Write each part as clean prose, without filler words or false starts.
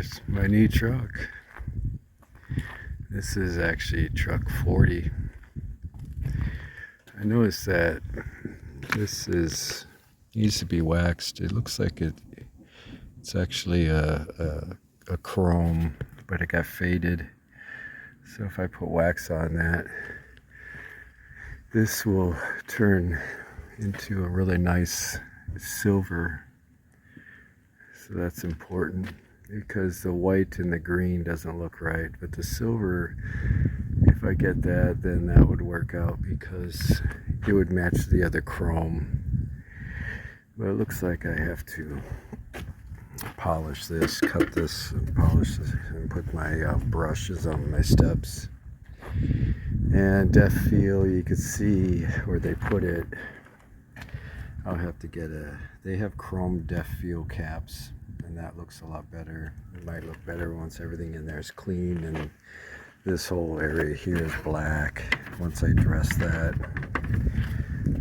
Here's my new truck. This is actually truck 40. I noticed that this needs to be waxed. It looks like it's actually a chrome, but it got faded. So if I put wax on that, this will turn into a really nice silver. So that's important because the white and the green doesn't look right, but the silver, if I get that, then that would work out because it would match the other chrome. But it looks like I have to polish this, cut this, and polish this, and put my brushes on my steps. And depth feel, you can see where they put it. I'll have to get they have chrome depth feel caps, and that looks a lot better. It might look better once everything in there is clean and this whole area here is black. Once I dress that,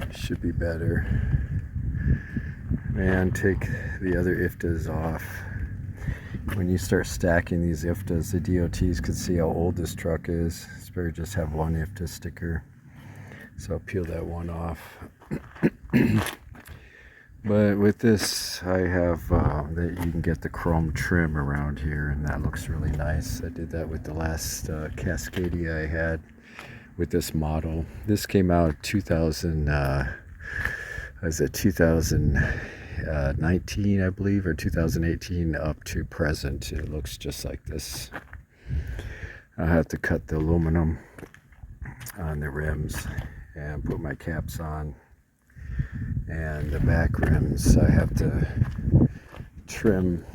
it should be better. And take the other IFTAs off. When you start stacking these IFTAs, the DOTs can see how old this truck is. It's better just have one IFTA sticker. So I'll peel that one off. But with this, I have that you can get the chrome trim around here, and that looks really nice. I did that with the last Cascadia I had with this model. This came out 2019, I believe, or 2018 up to present. It looks just like this. I have to cut the aluminum on the rims and put my caps on. And the back rims I have to trim.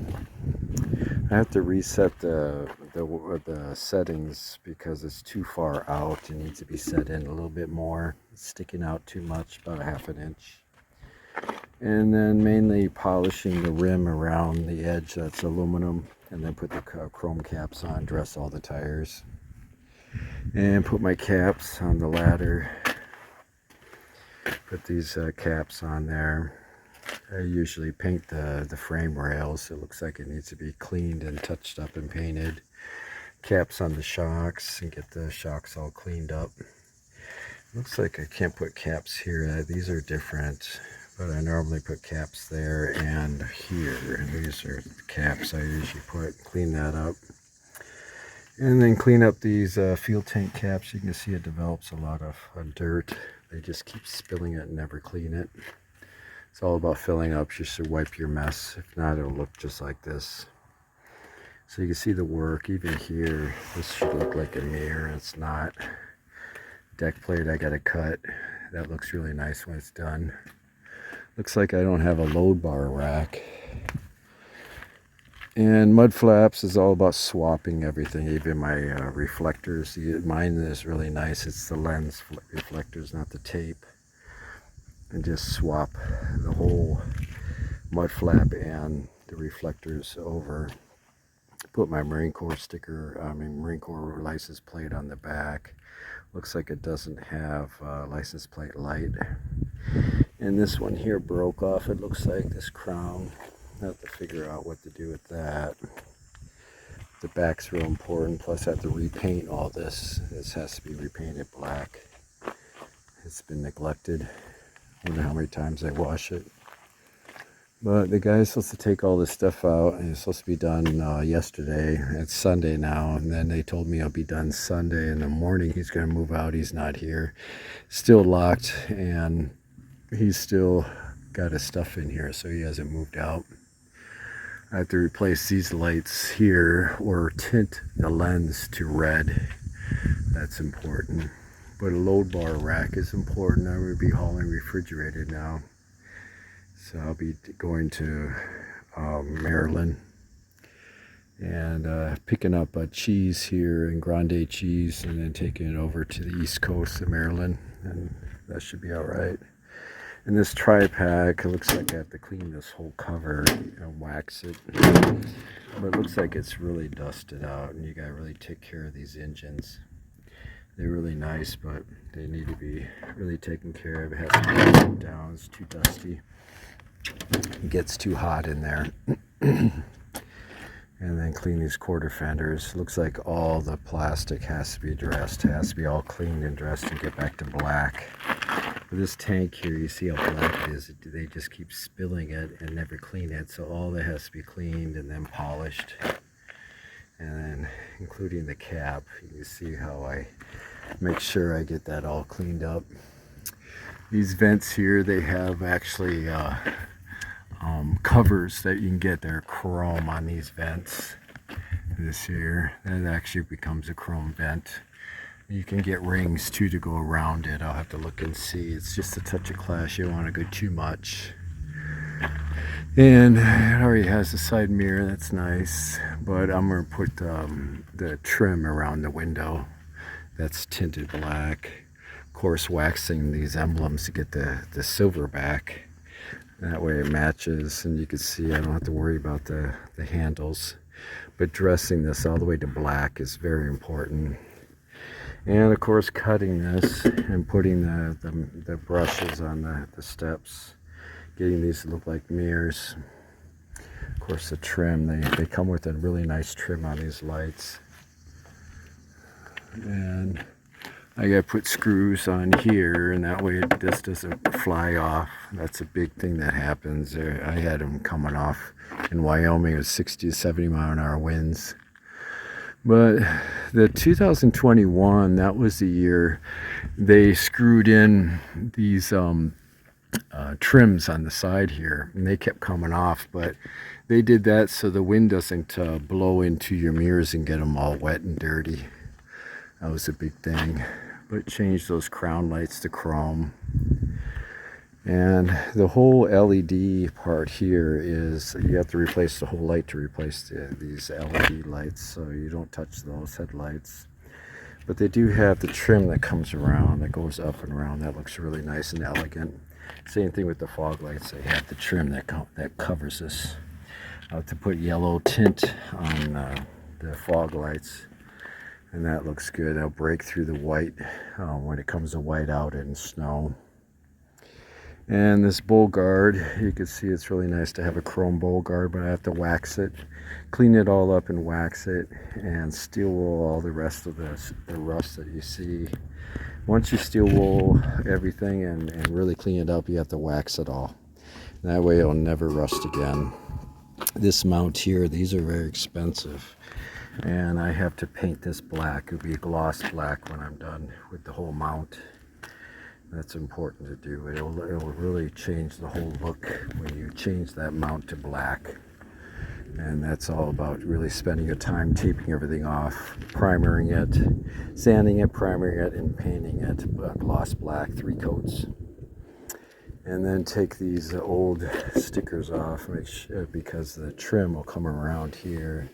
I have to reset the settings because it's too far out. It needs to be set in a little bit more. It's sticking out too much, about a half an inch. And then mainly polishing the rim around the edge, that's aluminum, and then put the chrome caps on, dress all the tires, and put my caps on the ladder. Put these caps on there. I usually paint the frame rails. It looks like it needs to be cleaned and touched up and painted. Caps on the shocks and get the shocks all cleaned up. Looks like I can't put caps here. These are different, but I normally put caps there and here. And these are the caps I usually put. Clean that up. And then clean up these fuel tank caps. You can see it develops a lot of dirt. They just keep spilling it and never clean it. It's all about filling up just to wipe your mess. If not, it'll look just like this. So you can see the work. Even here, this should look like a mirror. It's not. Deck plate I gotta cut. That looks really nice when it's done. Looks like I don't have a load bar rack. And mud flaps is all about swapping everything, even my reflectors. Mine is really nice. It's the lens reflectors, not the tape. And just swap the whole mud flap and the reflectors over. Put my Marine Corps Marine Corps license plate on the back. Looks like it doesn't have license plate light. And this one here broke off, it looks like, this crown. I have to figure out what to do with that. The back's real important, plus I have to repaint all this. This has to be repainted black. It's been neglected. I wonder how many times I wash it. But the guy's supposed to take all this stuff out, and it's supposed to be done yesterday. It's Sunday now, and then they told me I'll be done Sunday in the morning. He's going to move out. He's not here. Still locked, and he's still got his stuff in here, so he hasn't moved out. I have to replace these lights here or tint the lens to red. That's important. But a load bar rack is important. I'm going to be hauling refrigerated now. So I'll be going to Maryland and picking up cheese here and grande cheese and then taking it over to the east coast of Maryland. And that should be all right. And this tri-pack, it looks like I have to clean this whole cover and wax it. But it looks like it's really dusted out, and you gotta really take care of these engines. They're really nice, but they need to be really taken care of. It has to be down, it's too dusty. It gets too hot in there. And then clean these quarter fenders. Looks like all the plastic has to be dressed, has to be all cleaned and dressed and get back to black. But this tank here, you see how black it is. They just keep spilling it and never clean it. So all that has to be cleaned and then polished. And then including the cap, you can see how I make sure I get that all cleaned up. These vents here, they have actually covers that you can get. They're chrome on these vents. This here, that actually becomes a chrome vent. You can get rings too to go around it. I'll have to look and see. It's just a touch of class. You don't want to go too much. And it already has a side mirror. That's nice. But I'm going to put the trim around the window. That's tinted black. Of course, waxing these emblems to get the silver back. That way it matches, and you can see I don't have to worry about the handles. But dressing this all the way to black is very important. And of course cutting this and putting the brushes on the steps. Getting these to look like mirrors. Of course the trim, they come with a really nice trim on these lights. And I gotta put screws on here, and that way this doesn't fly off. That's a big thing that happens. I had them coming off in Wyoming. It was 60 to 70 mile an hour winds. But the 2021, that was the year they screwed in these trims on the side here, and they kept coming off. But they did that so the wind doesn't blow into your mirrors and get them all wet and dirty. That was a big thing. But changed those crown lights to chrome. And the whole LED part here is you have to replace the whole light to replace these LED lights, so you don't touch those headlights. But they do have the trim that comes around, that goes up and around. That looks really nice and elegant. Same thing with the fog lights. They have the trim that covers this. I have to put yellow tint on the fog lights. And that looks good. I'll break through the white when it comes to white out in snow. And this bowl guard, you can see it's really nice to have a chrome bowl guard, but I have to wax it, clean it all up and wax it, and steel wool all the rest of the rust that you see. Once you steel wool everything and really clean it up, you have to wax it all. That way it'll never rust again. This mount here, these are very expensive. And I have to paint this black. It'll be a gloss black when I'm done with the whole mount. That's important to do. It'll really change the whole look when you change that mount to black. And that's all about really spending your time taping everything off, primering it, sanding it, primering it, and painting it gloss black, 3 coats. And then take these old stickers off, because the trim will come around here.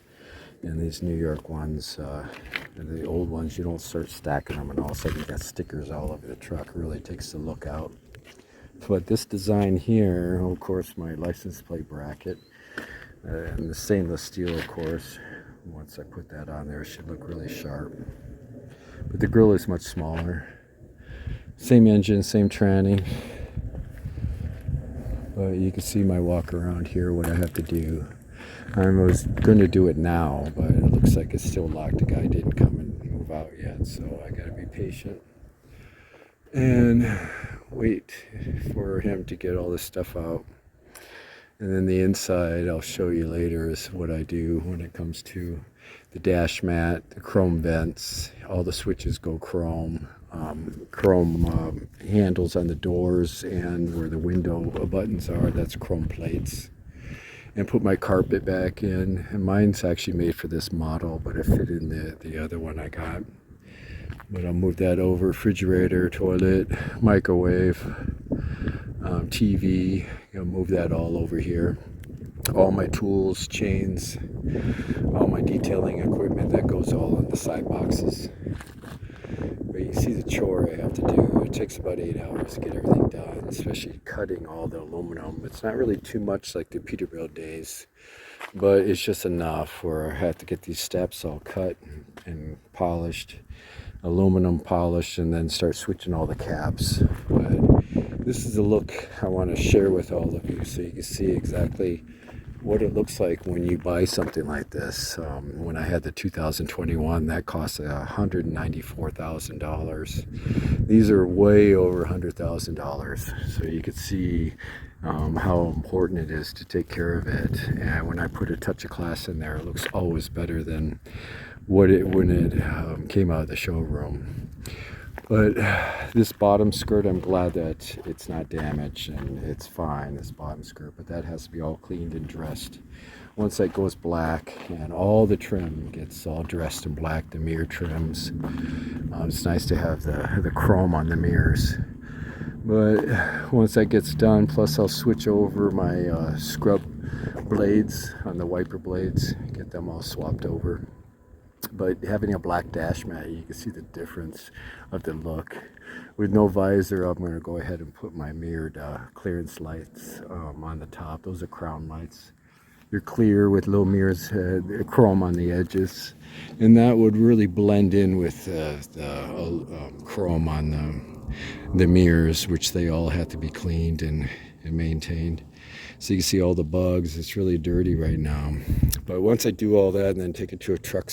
And these New York ones, the old ones, you don't start stacking them and all of a sudden you got stickers all over the truck. It really takes the look out. But this design here, of course, my license plate bracket, and the stainless steel, of course, once I put that on there, it should look really sharp. But the grill is much smaller. Same engine, same tranny. But you can see my walk around here, what I have to do. I was going to do it now, but it looks like it's still locked. The guy didn't come and move out yet, so I got to be patient and wait for him to get all this stuff out. And then the inside, I'll show you later, is what I do when it comes to the dash mat, the chrome vents. All the switches go chrome. Chrome handles on the doors, and where the window buttons are, that's chrome plates. And put my carpet back in, and mine's actually made for this model, but it fit in the other one I got. But I'll move that over. Refrigerator, toilet, microwave, TV. I'll move that all over here. All my tools, chains, all my detailing equipment, that goes all in the side boxes. But you see the chore I have to do. It takes about 8 hours to get everything done, especially cutting all the aluminum. It's not really too much like the Peterbilt days, but it's just enough where I have to get these steps all cut and polished, aluminum polished, and then start switching all the caps. But this is the look I want to share with all of you, so you can see exactly what it looks like when you buy something like this. When I had the 2021, that cost $194,000. These are way over $100,000. So you could see how important it is to take care of it. And when I put a touch of class in there, it looks always better than when it came out of the showroom. But this bottom skirt, I'm glad that it's not damaged and it's fine, this bottom skirt, but that has to be all cleaned and dressed. Once that goes black and all the trim gets all dressed in black, the mirror trims, it's nice to have the chrome on the mirrors. But once that gets done, plus I'll switch over my scrub blades on the wiper blades, get them all swapped over. But having a black dash mat, you can see the difference of the look. With no visor, I'm going to go ahead and put my mirrored clearance lights on the top. Those are crown lights. They're clear with little mirrors, chrome on the edges. And that would really blend in with the chrome on the mirrors, which they all have to be cleaned and maintained. So you can see all the bugs. It's really dirty right now. But once I do all that and then take it to a truck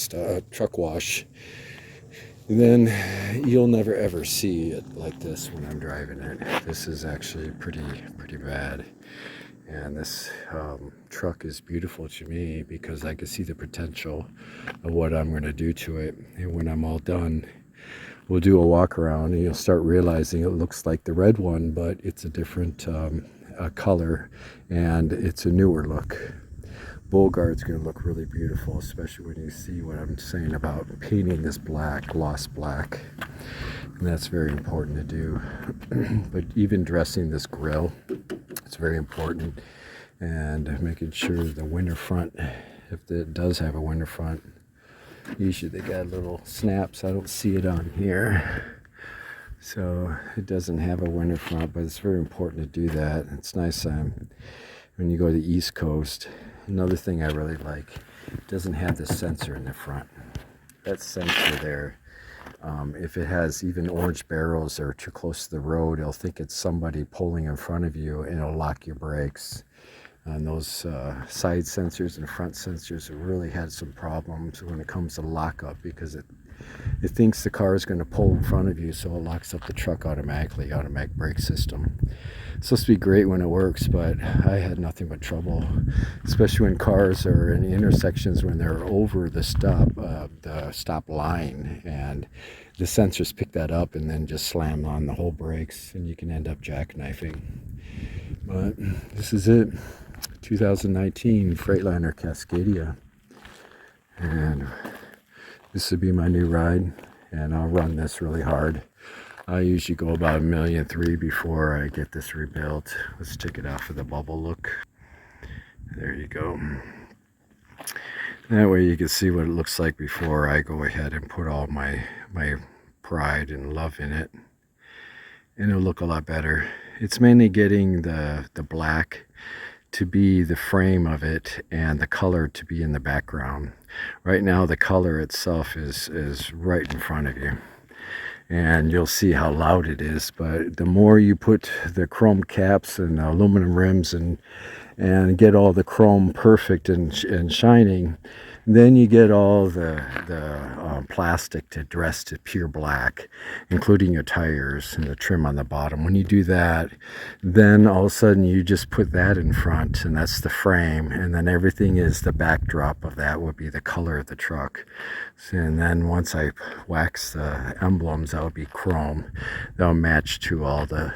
wash, then you'll never ever see it like this when I'm driving it. This is actually pretty bad. And this truck is beautiful to me because I can see the potential of what I'm going to do to it. And when I'm all done, we'll do a walk around and you'll start realizing it looks like the red one, but it's a different color and it's a newer look. Bollgard's going to look really beautiful, especially when you see what I'm saying about painting this black, gloss black. And that's very important to do. But even dressing this grille, it's very important. And making sure the winter front, if it does have a winter front, usually they got little snaps. I don't see it on here. So it doesn't have a winter front, but it's very important to do that. It's nice when you go to the East Coast. Another thing I really like, it doesn't have the sensor in the front. That sensor there, if it has even orange barrels or too close to the road, it'll think it's somebody pulling in front of you and it'll lock your brakes. And those side sensors and front sensors have really had some problems when it comes to lockup because it thinks the car is going to pull in front of you, so it locks up the truck automatically, automatic brake system. It's supposed to be great when it works, but I had nothing but trouble, especially when cars are in intersections when they're over the stop line, and the sensors pick that up and then just slam on the whole brakes, and you can end up jackknifing. But this is it, 2019 Freightliner Cascadia, and this would be my new ride, and I'll run this really hard. I usually go about 1.3 million before I get this rebuilt. Let's take it off of the bubble look. There you go. That way you can see what it looks like before I go ahead and put all my pride and love in it. And it'll look a lot better. It's mainly getting the black to be the frame of it and the color to be in the background. Right now the color itself is right in front of you, and you'll see how loud it is. But the more you put the chrome caps and aluminum rims and get all the chrome perfect and shining, then you get all the plastic to dress to pure black, including your tires and the trim on the bottom. When you do that, then all of a sudden you just put that in front, and that's the frame, and then everything is the backdrop of that would be the color of the truck. And then once I wax the emblems, that would be chrome. They'll match to all the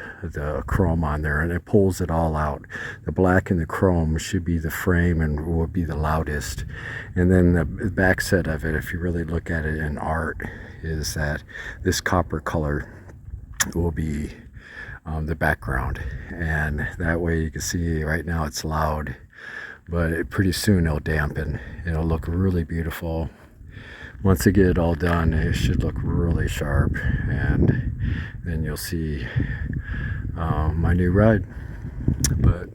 chrome on there, and it pulls it all out. The black and the chrome should be the frame and will be the loudest. And then the back set of it, if you really look at it in art, is that this copper color will be the background. And that way you can see right now it's loud, but pretty soon it'll dampen. It'll look really beautiful. Once I get it all done, it should look really sharp, and then you'll see my new ride. But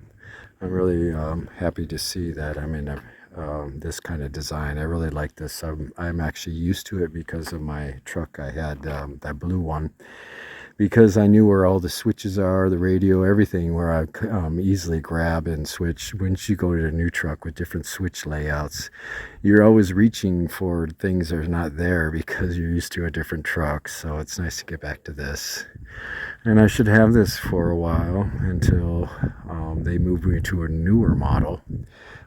I'm really happy to see that I'm in this kind of design. I really like this. I'm actually used to it because of my truck. I had that blue one because I knew where all the switches are, the radio, everything, where I could easily grab and switch. Once you go to a new truck with different switch layouts, you're always reaching for things that are not there because you're used to a different truck. So it's nice to get back to this. And I should have this for a while until they move me to a newer model.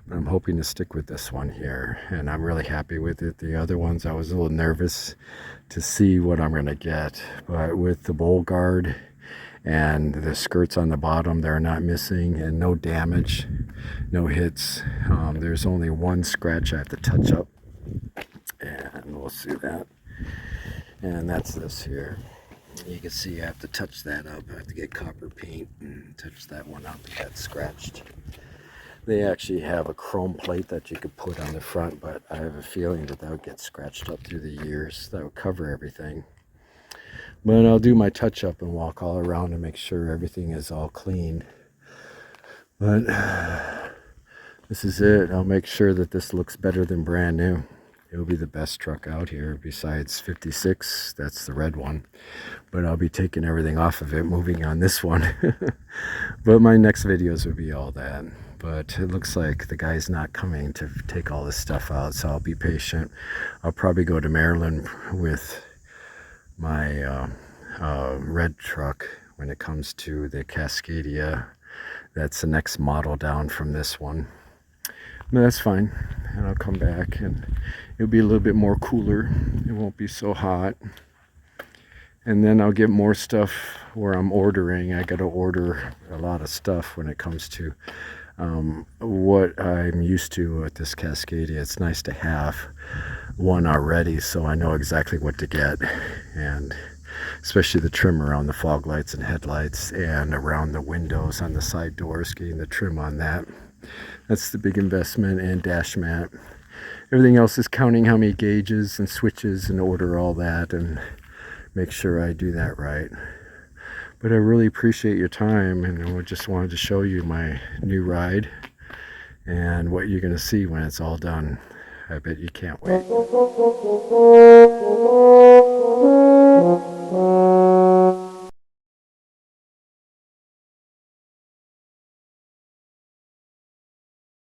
But I'm hoping to stick with this one here, and I'm really happy with it. The other ones I was a little nervous to see what I'm going to get, but with the bowl guard and the skirts on the bottom, they're not missing, and no damage, no hits. There's only one scratch I have to touch up, and we'll see that. And that's this here. You can see I have to touch that up. I have to get copper paint and touch that one up. It got scratched. They actually have a chrome plate that you could put on the front, but I have a feeling that would get scratched up through the years. That would cover everything. But I'll do my touch-up and walk all around to make sure everything is all clean. But this is it. I'll make sure that this looks better than brand new. It'll be the best truck out here besides 56. That's the red one. But I'll be taking everything off of it, moving on this one. But my next videos will be all that. But it looks like the guy's not coming to take all this stuff out, so I'll be patient. I'll probably go to Maryland with my red truck when it comes to the Cascadia. That's the next model down from this one. But that's fine, and I'll come back and it'll be a little bit more cooler. It won't be so hot. And then I'll get more stuff where I'm ordering. I got to order a lot of stuff when it comes to what I'm used to with this Cascadia. It's nice to have one already so I know exactly what to get, and especially the trim around the fog lights and headlights and around the windows on the side doors, getting the trim on that. That's the big investment, and dash mat. Everything else is counting how many gauges and switches and order all that and make sure I do that right. But I really appreciate your time, and I just wanted to show you my new ride and what you're going to see when it's all done. I bet you can't wait.